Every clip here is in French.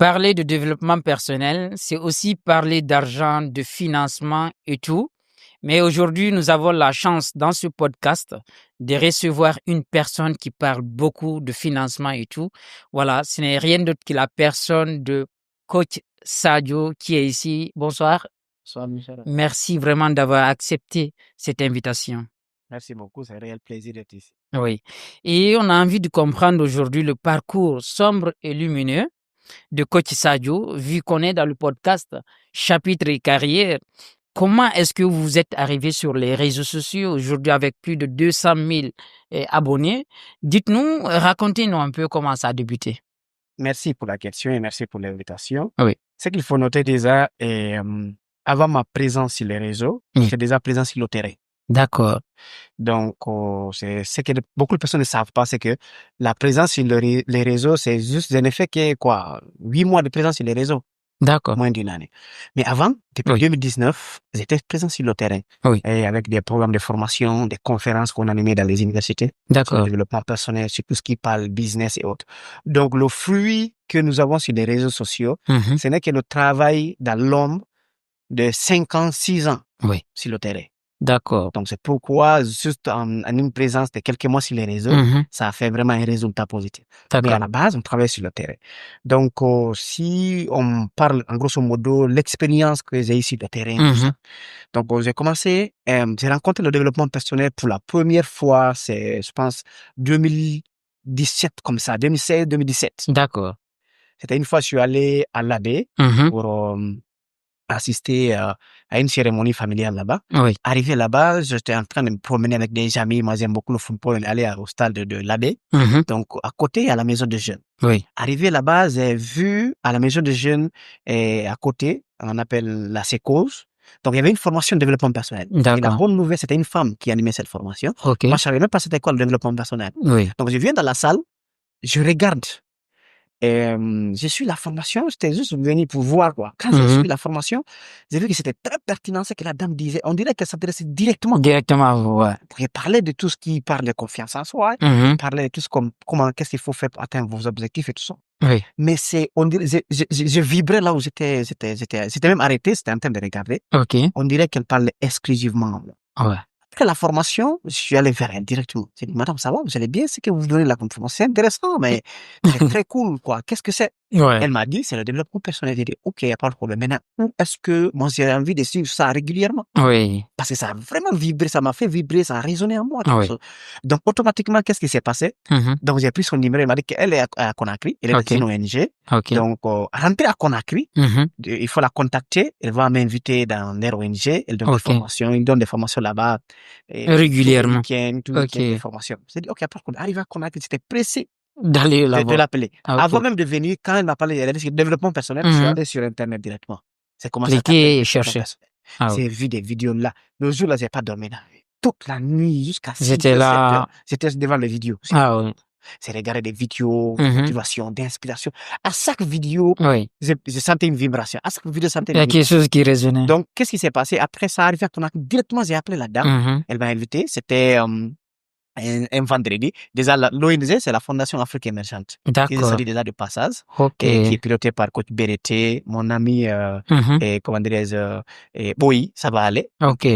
Parler de développement personnel, c'est aussi parler d'argent, de financement et tout. Mais aujourd'hui, nous avons la chance dans ce podcast de recevoir une personne qui parle beaucoup de financement et tout. Voilà, ce n'est rien d'autre que la personne de Coach Sadio qui est ici. Bonsoir. Bonsoir, Michel. Merci vraiment d'avoir accepté cette invitation. Merci beaucoup, c'est un réel plaisir d'être ici. Oui. Et on a envie de comprendre aujourd'hui le parcours sombre et lumineux de Coach Sadio, vu qu'on est dans le podcast Chapitre et Carrière. Comment est-ce que vous êtes arrivé sur les réseaux sociaux aujourd'hui avec plus de 200 000 abonnés? Dites-nous, racontez-nous un peu comment ça a débuté. Merci pour la question et merci pour l'invitation. Oui. Ce qu'il faut noter déjà, avant ma présence sur les réseaux, j'étais déjà présent sur le terrain. D'accord. Donc, c'est ce que beaucoup de personnes ne savent pas, c'est que la présence sur les réseaux, c'est juste un effet qui est 8 mois de présence sur les réseaux. D'accord. Moins d'une année. Mais avant, depuis 2019, j'étais présent sur le terrain. Oui. Et avec des programmes de formation, des conférences qu'on animait dans les universités. D'accord. Sur le développement personnel, sur tout ce qui parle business et autres. Donc, le fruit que nous avons sur les réseaux sociaux, ce n'est que le travail dans l'ombre de 5 ans, 6 ans sur le terrain. D'accord. Donc, c'est pourquoi, juste en une présence de quelques mois sur les réseaux, ça a fait vraiment un résultat positif. Mais à la base, on travaille sur le terrain. Donc, si on parle, en grosso modo, l'expérience que j'ai eue sur le terrain, tout ça. Donc, j'ai commencé, j'ai rencontré le développement personnel pour la première fois, c'est, je pense, 2017, comme ça, 2016, 2017. D'accord. C'était une fois, je suis allé à l'AD pour assister à une cérémonie familiale là-bas. Oui. Arrivé là-bas, j'étais en train de me promener avec des amis. Moi, j'aime beaucoup le football. Aller au stade de l'AD. Donc, à côté, il y a la maison de jeunes. Oui. Arrivé là-bas, j'ai vu à la maison de jeunes, à côté, on appelle la sécose. Donc, il y avait une formation de développement personnel. Et la bonne nouvelle, c'était une femme qui animait cette formation. Ok. Moi, je savais même pas c'était quoi le développement personnel. Oui. Donc, je viens dans la salle, je regarde. Je suis la formation, j'étais juste venu pour voir quoi. Quand j'ai suivi la formation, j'ai vu que c'était très pertinent ce que la dame disait. On dirait qu'elle s'intéressait directement. Directement, ouais. Elle parlait de tout ce qui parle de confiance en soi, parlait de tout ce comment, qu'est-ce qu'il faut faire pour atteindre vos objectifs et tout ça. Oui. Mais on dirait, je vibrais là où j'étais même arrêté, c'était en train de regarder. Ok. On dirait qu'elle parlait exclusivement. Ouais. Après la formation, je suis allé vers elle directement. J'ai dit, madame, ça va, vous allez bien, ce que vous donnez la formation, c'est intéressant, mais c'est très cool, quoi. Qu'est-ce que c'est? Ouais. Elle m'a dit, c'est le développement personnel. J'ai dit, ok, il n'y a pas de problème. Maintenant, est-ce que moi, j'ai envie de suivre ça régulièrement? Oui. Parce que ça a vraiment vibré, ça m'a fait vibrer, ça a résonné en moi. Oui. Donc, automatiquement, qu'est-ce qui s'est passé? Donc, j'ai pris son numéro, elle m'a dit qu'elle est à Conakry, elle est dans une ONG. Ok. Donc, rentrer à Conakry, il faut la contacter, elle va m'inviter dans leur ONG, elle donne des formations, il donne des formations là-bas. Régulièrement. Tout le week-end, des formations. J'ai dit, ok, après, arrive à Conakry, c'était pressé d'aller de l'appeler. Ah, Avant même de venir, quand elle m'a parlé, elle a dit développement personnel, je suis allé sur Internet directement. C'est commencé à cliquer et chercher. J'ai vu des vidéos là. Le jour là, j'ai pas dormi là. Toute la nuit, jusqu'à 6 J'étais heures, là. 7 heures. J'étais devant les vidéos. Ah oui. C'est regarder des vidéos de motivation, d'inspiration. À chaque vidéo, je sentais une vibration. À chaque vidéo, je sentais Il y a quelque chose qui résonnait. Donc, qu'est-ce qui s'est passé? Après ça, arrivé à Conakry, directement, j'ai appelé la dame. Elle m'a invité. C'était un vendredi. Déjà, l'ONG, c'est la Fondation Afrique Émergente. Qui est sortie déjà de passage. Et qui est pilotée par Coach Béreté, mon ami, comment dirais-je, Boyi, ça va aller. Ok.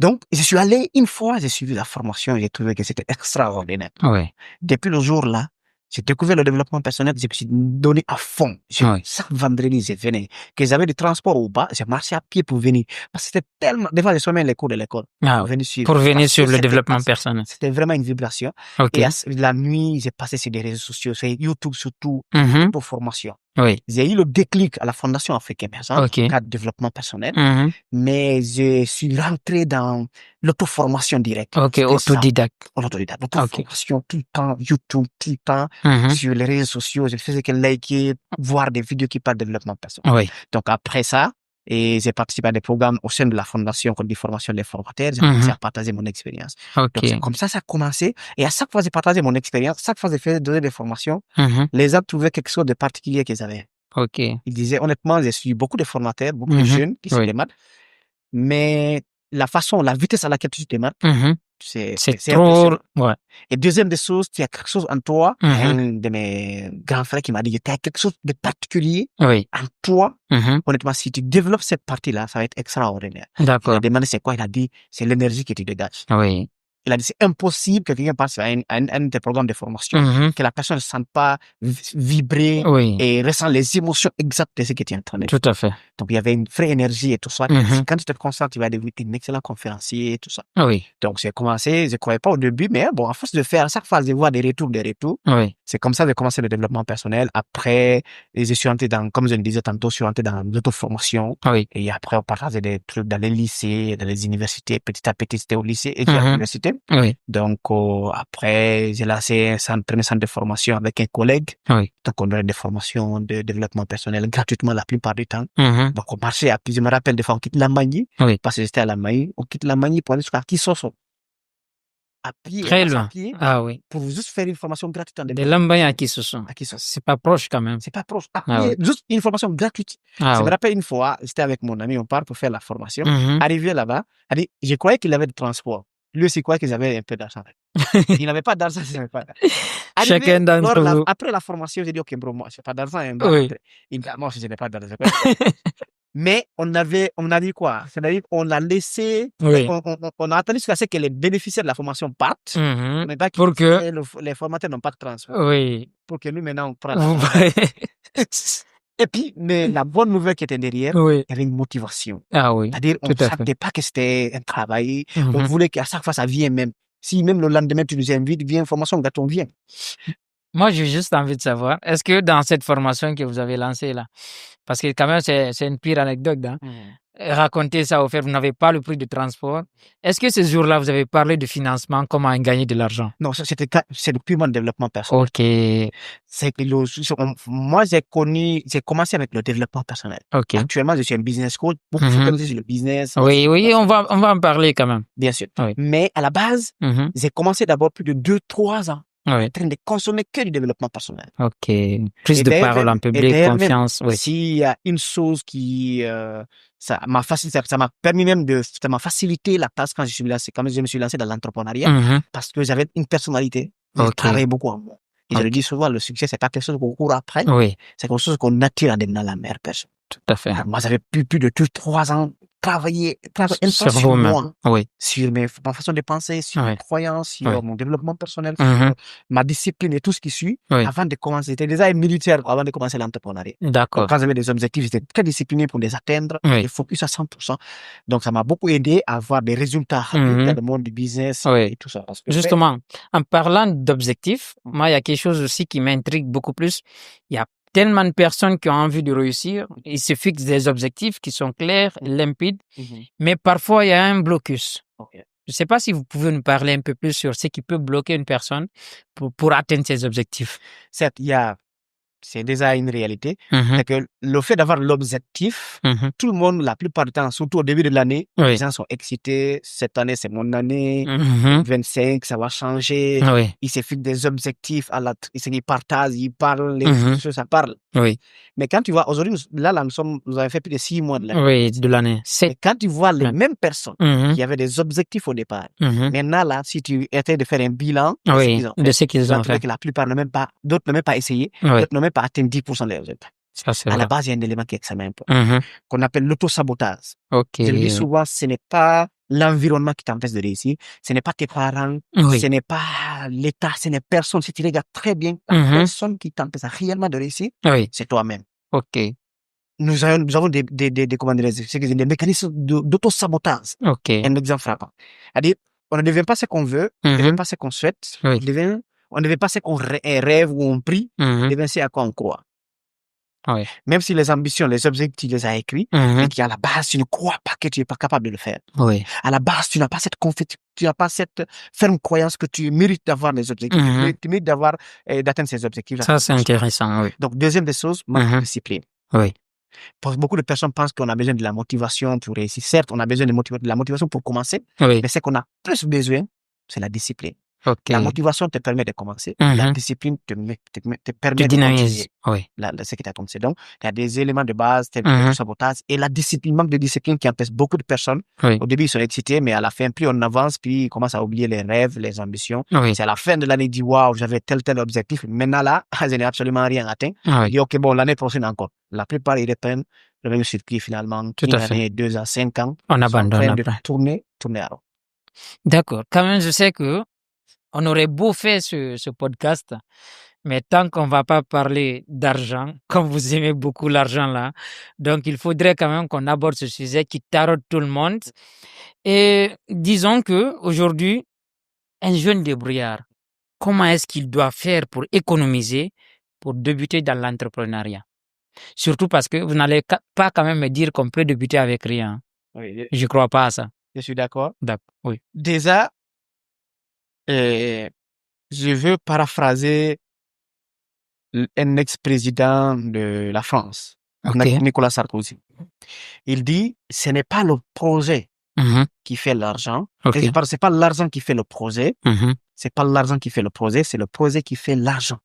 Donc, je suis allé une fois, j'ai suivi la formation, j'ai trouvé que c'était extraordinaire. Oui. Depuis le jour là, j'ai découvert le développement personnel, je me suis donné à fond. Chaque vendredi, je venais. Que j'avais du transport ou pas, j'ai marché à pied pour venir. Parce que c'était tellement, des fois, je soignais les cours de l'école. Pour venir sur le développement personnel. C'était vraiment une vibration. Et la nuit, j'ai passé sur des réseaux sociaux, sur YouTube surtout, pour formation. Oui. J'ai eu le déclic à la Fondation Afrique Émergente, cadre développement personnel, mais je suis rentré dans l'auto-formation directe. Ok, autodidacte. L'auto-formation tout le temps, YouTube tout le temps, sur les réseaux sociaux, je faisais que liker, voir des vidéos qui parlent de développement personnel. Oui. Donc après ça, et j'ai participé à des programmes au sein de la Fondation comme des formations des formateurs, j'ai commencé à partager mon expérience. Donc c'est comme ça a commencé. Et à chaque fois que j'ai partagé mon expérience, chaque fois que j'ai fait donner des formations, les gens trouvaient quelque chose de particulier qu'ils avaient. Ils disaient, honnêtement, j'ai suivi beaucoup de formateurs, beaucoup de jeunes qui se démarrent, mais la vitesse à laquelle tu te démarres, c'est trop... Ouais. Et deuxième des choses, tu as quelque chose en toi. Un de mes grands frères qui m'a dit que tu as quelque chose de particulier en toi. Honnêtement, si tu développes cette partie-là, ça va être extraordinaire. D'accord. Il a demandé c'est quoi? Il a dit c'est l'énergie que tu dégages. Oui. Il a dit c'est impossible que quelqu'un passe à un des programmes de formation, que la personne ne se sente pas vibrer et ressent les émotions exactes de ce que tu es en train de faire. Tout à fait. Donc, il y avait une vraie énergie et tout ça. Quand tu te concentres, tu vas devenir un excellent conférencier et tout ça. Oui. Donc, j'ai commencé, je ne croyais pas au début, mais bon, à force de faire, à chaque fois, je vois des retours. Oui. C'est comme ça que j'ai commencé le développement personnel. Après, je suis rentré dans, comme je le disais tantôt, je suis rentré dans l'auto-formation. Oui. Et après, on partageait des trucs dans les lycées, dans les universités. Petit à petit, c'était au lycée et puis à l'université. Oui. Donc, après, j'ai lancé un premier centre de formation avec un collègue. Oui. Donc, on donnait des formations de développement personnel gratuitement la plupart du temps. Donc, on marchait à plus, je me rappelle des fois, on quitte la Manie. Parce que j'étais à la Manie. On quitte la Manie pour aller jusqu'à Kisoso. À pied. Très loin. Ah oui. Pour juste faire une formation gratuite en développement. De Lambaye à Kisoso. C'est pas proche quand même. C'est pas proche. À pied, juste une formation gratuite. Je me rappelle une fois, j'étais avec mon ami, on part pour faire la formation. Arrivé là-bas, je croyais qu'il avait du transport. Lui aussi croyait qu'ils avaient un peu d'argent. Il n'avait pas d'argent, c'est pas. Chacun d'entre vous. Après la formation, j'ai dit, OK, bro, moi, j'ai pas d'argent. Oui. Il dit, moi, je n'ai pas d'argent. Mais on a dit quoi? C'est-à-dire qu'on a laissé, on a attendu jusqu'à ce que les bénéficiaires de la formation partent, mais pas pour que les formateurs n'ont pas de transport. Oui. Pour que nous, maintenant, on prenne Et puis, mais la bonne nouvelle qui était derrière, il y avait une motivation. Ah oui. C'est-à-dire, on ne savait pas que c'était un travail. On voulait qu'à chaque fois, ça vienne même. Si même le lendemain, tu nous invites, viens, formation, on vient. Moi, j'ai juste envie de savoir, est-ce que dans cette formation que vous avez lancée là, parce que quand même, c'est une pire anecdote, hein? Racontez ça au fait, vous n'avez pas le prix de transport. Est-ce que ce jour-là, vous avez parlé de financement, comment gagner de l'argent? Non, c'est purement le développement personnel. OK. Moi, j'ai commencé avec le développement personnel. OK. Actuellement, je suis un business coach. Beaucoup focalisé sur le business. Oui, on va en parler quand même. Bien sûr. Oui. Mais à la base, j'ai commencé d'abord plus de 2-3 ans. En train de consommer que du développement personnel. OK. Plus de parole en public, confiance. Oui. S'il y a une chose qui, ça m'a permis même ça m'a facilité la tâche quand je me suis lancé dans l'entrepreneuriat, parce que j'avais une personnalité. Je travaillais beaucoup en moi. Et je le dis souvent, le succès, c'est pas quelque chose qu'on court après. Oui. C'est quelque chose qu'on attire à devenir la meilleure personne. Tout à fait. Alors, moi, j'avais plus de 2-3 ans travailler sur moi, sur ma façon de penser, sur mes croyances, sur mon développement personnel, sur ma discipline et tout ce qui suit. Avant de commencer, j'étais déjà un militaire avant de commencer l'entrepreneuriat. D'accord. Quand j'avais des objectifs, j'étais très discipliné pour les atteindre, et focus à 100%. Donc, ça m'a beaucoup aidé à avoir des résultats dans le monde du business et tout ça. Parce que justement, en parlant d'objectifs, moi, il y a quelque chose aussi qui m'intrigue beaucoup plus. Il y a tellement de personnes qui ont envie de réussir, ils se fixent des objectifs qui sont clairs, limpides, mais parfois il y a un blocus. Je ne sais pas si vous pouvez nous parler un peu plus sur ce qui peut bloquer une personne pour atteindre ses objectifs. Certes, c'est déjà une réalité. C'est que le fait d'avoir l'objectif, tout le monde, la plupart du temps, surtout au début de l'année, les gens sont excités. Cette année, c'est mon année. 25, ça va changer. Ils se fixent des objectifs, ils partagent, ils parlent, les choses, ça parle. Mais quand tu vois, aujourd'hui, nous avons fait plus de 6 mois de l'année. Oui, de l'année. Et quand tu vois les mêmes personnes qui avaient des objectifs au départ, maintenant, là, si tu étais de faire un bilan de ce qu'ils ont fait, que la plupart d'autres n'ont même pas essayé, d'autres n'ont même pas atteint 10% des résultats. À la base, il y a un élément qui est extrêmement important, qu'on appelle l'auto-sabotage. Je le dis souvent, ce n'est pas l'environnement qui t'empêche de réussir, ce n'est pas tes parents, ce n'est pas l'État, ce n'est personne. Si tu regardes très bien, la personne qui t'empêche réellement de réussir, c'est toi-même. OK. Nous avons des mécanismes d'auto-sabotage. Un exemple frappant. C'est-à-dire, on ne devient pas ce qu'on veut, on ne devient pas ce qu'on souhaite, on ne devient pas ce qu'on rêve ou on prie, on devient ce à quoi on croit. Même si les ambitions, les objectifs, tu les as écrits, mais qu'à la base, tu ne crois pas que tu n'es pas capable de le faire. À la base, tu n'as pas cette ferme croyance que tu mérites d'avoir les objectifs, tu mérites d'atteindre ces objectifs. Ça, c'est intéressant, oui. Donc, deuxième des choses, manque de discipline. Parce que beaucoup de personnes pensent qu'on a besoin de la motivation pour réussir. Certes, on a besoin de la motivation pour commencer, mais ce qu'on a plus besoin, c'est la discipline. La motivation te permet de commencer. La discipline te permet de continuer. Oui. Ce qui t'a commencé. Donc, il y a des éléments de base tels que le sabotage et la discipline, manque de discipline qui empêche beaucoup de personnes. Oui. Au début, ils sont excités, mais à la fin, plus on avance, puis ils commencent à oublier les rêves, les ambitions. Oui. C'est à la fin de l'année, ils disent, waouh, j'avais tel objectif. Maintenant, là, je n'ai absolument rien atteint. Oui. Ils disent, OK, bon, l'année prochaine encore. La plupart, ils reprennent le même circuit finalement. Tout à fait. 2 ans, 5 ans. On abandonne après. Tourner à l'eau. D'accord. Quand même, je sais que on aurait beau faire ce podcast, mais tant qu'on va pas parler d'argent, comme vous aimez beaucoup l'argent là, donc il faudrait quand même qu'on aborde ce sujet qui taraude tout le monde. Et disons que aujourd'hui, un jeune débrouillard, comment est-ce qu'il doit faire pour économiser, pour débuter dans l'entrepreneuriat? Surtout parce que vous n'allez pas quand même me dire qu'on peut débuter avec rien. Oui. Je crois pas à ça. Je suis d'accord. Oui. Déjà, je veux paraphraser un ex-président de la France, Nicolas Sarkozy. Il dit, ce n'est pas le projet qui fait l'argent. C'est pas l'argent qui fait le projet. C'est pas l'argent qui fait le projet, c'est le projet qui fait l'argent.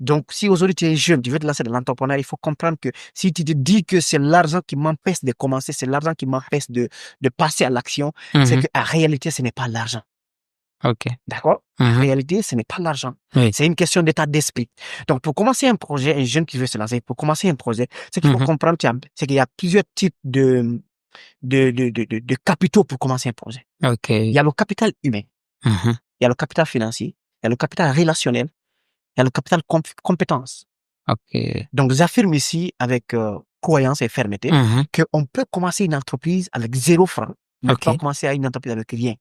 Donc, si aujourd'hui tu es jeune, tu veux te lancer dans l'entrepreneuriat, il faut comprendre que si tu te dis que c'est l'argent qui m'empêche de commencer, c'est l'argent qui m'empêche de passer à l'action, c'est qu'en réalité, ce n'est pas l'argent. D'accord? En réalité, ce n'est pas l'argent. Oui. C'est une question d'état d'esprit. Donc, pour commencer un projet, un jeune qui veut se lancer, pour commencer un projet, ce qu'il faut comprendre, c'est qu'il y a plusieurs types de capitaux pour commencer un projet. Il y a le capital humain, il y a le capital financier, il y a le capital relationnel, il y a le capital compétence. Donc, j'affirme ici avec croyance et fermeté qu'on peut commencer une entreprise avec 0 francs. On peut commencer une entreprise avec rien.